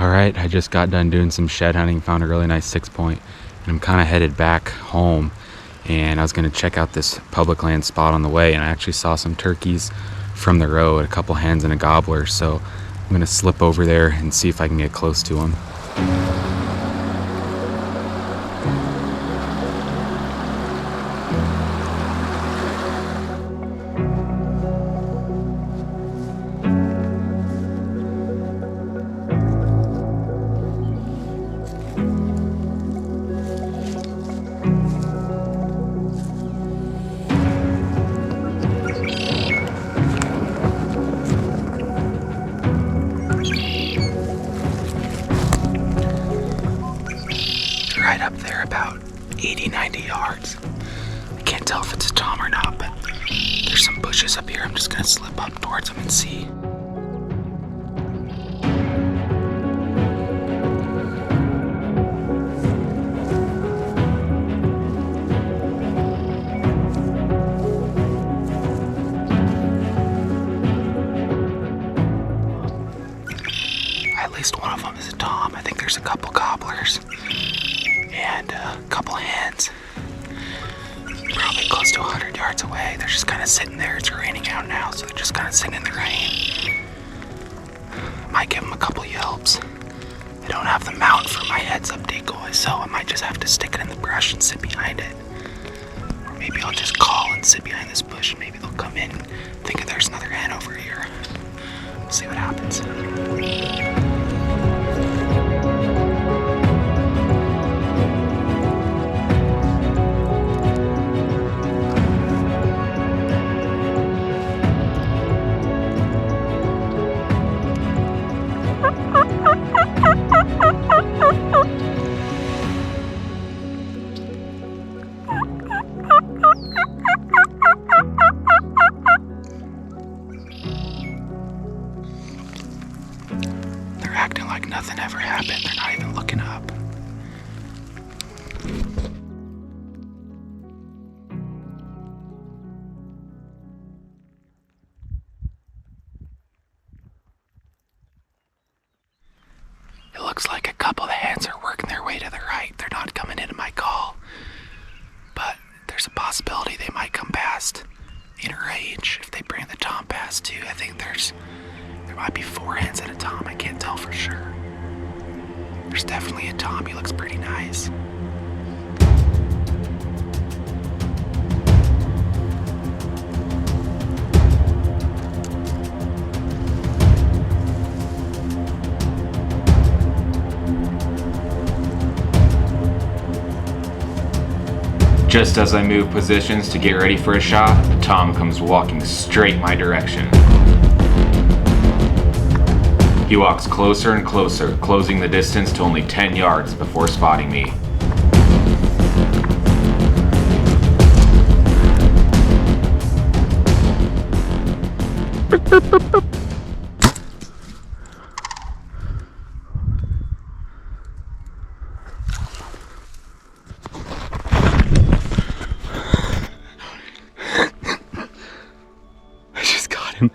All right, I just got done doing some shed hunting, found a really nice 6-point, and I'm kind of headed back home. And I was going to check out this public land spot on the way, and I actually saw some turkeys from the road, a couple hens and a gobbler. So I'm going to slip over there and see if I can get close to them. Right up there, about 80-90 yards. I can't tell if it's a tom or not, but there's some bushes up here. I'm just gonna slip up towards them and see. At least one of them is a tom. I think there's a couple gobblers and a couple hens, probably close to 100 yards away. They're just kind of sitting there. It's raining out now, so they're just kind of sitting in the rain. Might give them a couple yelps. I don't have the mount for my heads-up decoy, so I might just have to stick it in the brush and sit behind it. Or maybe I'll just call and sit behind this bush, and maybe they'll come in and think that there's another hen over here. We'll see what happens. They're acting like nothing ever happened. They're not even looking up. It looks like a couple of the hens are working their way to the right. They're not coming into my call, but there's a possibility they might come past in range if they bring the tom past too. I think there might be 4 hens at a tom. I can't tell for sure. There's definitely a tom. He looks pretty nice. Just as I move positions to get ready for a shot, the tom comes walking straight my direction. He walks closer and closer, closing the distance to only 10 yards before spotting me. I just got him.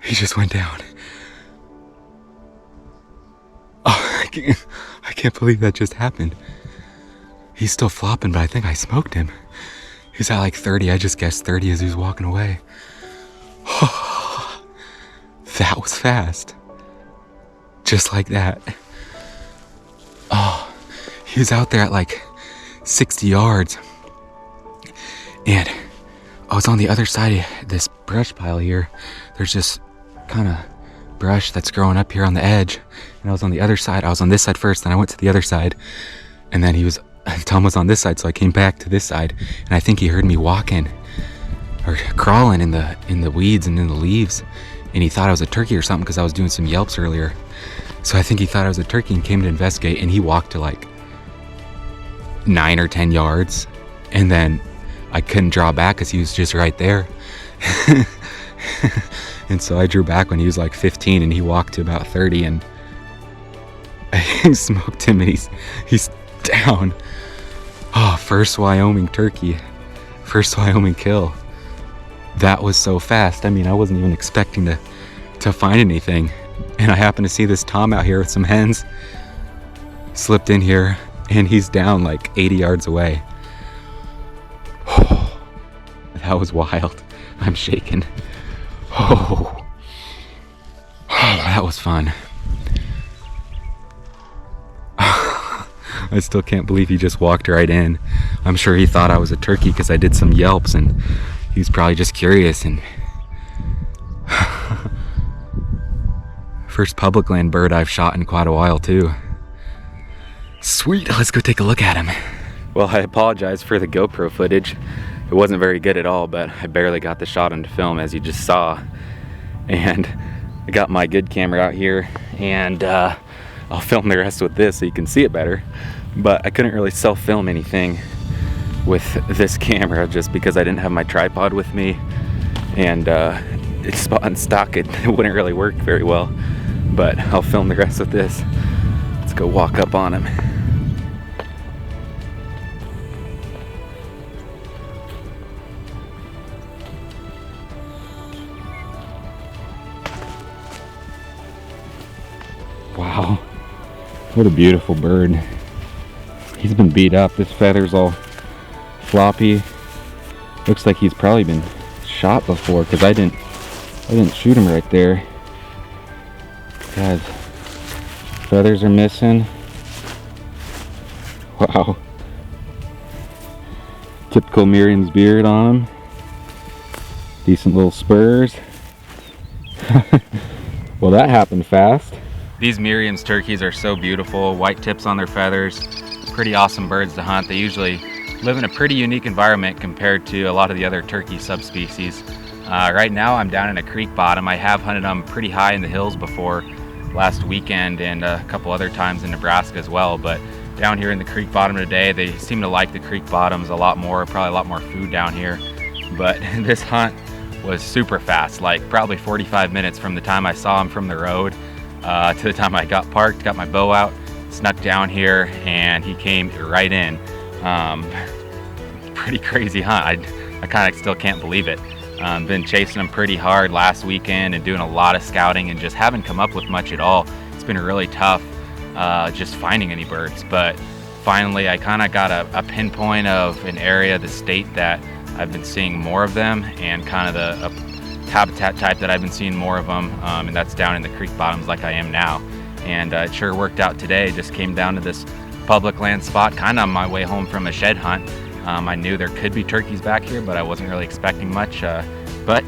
He just went down. Oh, I can't believe that just happened. He's still flopping, but I think I smoked him. He's at like 30. I just guessed 30 as he was walking away. That was fast. Just like that. Oh, he was out there at like 60 yards. And I was on the other side of this brush pile here. There's just kind of brush that's growing up here on the edge, and I was on the other side. I was on this side first, then I went to the other side, and then Tom was on this side, so I came back to this side, and I think he heard me walking or crawling in the weeds and in the leaves, and he thought I was a turkey or something because I was doing some yelps earlier. So I think he thought I was a turkey and came to investigate, and he walked to like 9 or 10 yards, and then I couldn't draw back because he was just right there. And so I drew back when he was like 15, and he walked to about 30, and I smoked him, and he's down. Oh, first Wyoming turkey. First Wyoming kill. That was so fast. I mean, I wasn't even expecting to to find anything. And I happened to see this Tom out here with some hens. Slipped in here and he's down like 80 yards away. That was wild. I'm shaking. Oh, that was fun. I still can't believe he just walked right in. I'm sure he thought I was a turkey because I did some yelps, and he was probably just curious. And first public land bird I've shot in quite a while too. Sweet, let's go take a look at him. Well, I apologize for the GoPro footage. It wasn't very good at all, but I barely got the shot onto film, as you just saw. And I got my good camera out here, and I'll film the rest with this so you can see it better. But I couldn't really self-film anything with this camera just because I didn't have my tripod with me, and it's on stock. It wouldn't really work very well. But I'll film the rest with this. Let's go walk up on him. Wow, what a beautiful bird. He's been beat up. His feather's all floppy. Looks like he's probably been shot before, because I didn't shoot him right there. God, feathers are missing. Wow. Typical Merriam's beard on him. Decent little spurs. Well, that happened fast. These Merriam's turkeys are so beautiful. White tips on their feathers. Pretty awesome birds to hunt. They usually live in a pretty unique environment compared to a lot of the other turkey subspecies. Right now I'm down in a creek bottom. I have hunted them pretty high in the hills before, last weekend and a couple other times in Nebraska as well, but down here in the creek bottom today, they seem to like the creek bottoms a lot more, probably a lot more food down here. But this hunt was super fast, like probably 45 minutes from the time I saw him from the road to the time I got parked, got my bow out, snuck down here, and he came right in. Pretty crazy hunt. I kind of still can't believe it. Been chasing him pretty hard last weekend and doing a lot of scouting and just haven't come up with much at all. It's been really tough just finding any birds, but finally I kind of got a pinpoint of an area of the state that I've been seeing more of them, and kind of the habitat type that I've been seeing more of them, and that's down in the creek bottoms like I am now. And it sure worked out today. Just came down to this public land spot kind of on my way home from a shed hunt. I knew there could be turkeys back here, but I wasn't really expecting much, but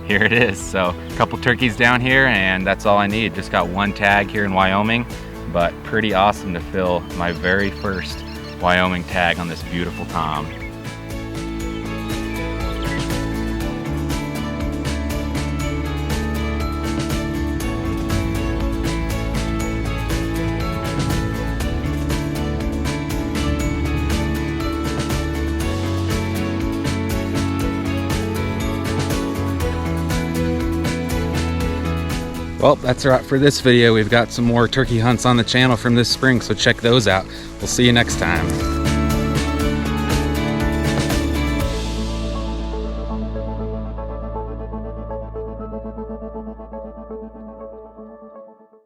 here it is. So a couple turkeys down here, and that's all I need. Just got one tag here in Wyoming, but pretty awesome to fill my very first Wyoming tag on this beautiful Tom. Well, that's a wrap for this video. We've got some more turkey hunts on the channel from this spring, so check those out. We'll see you next time.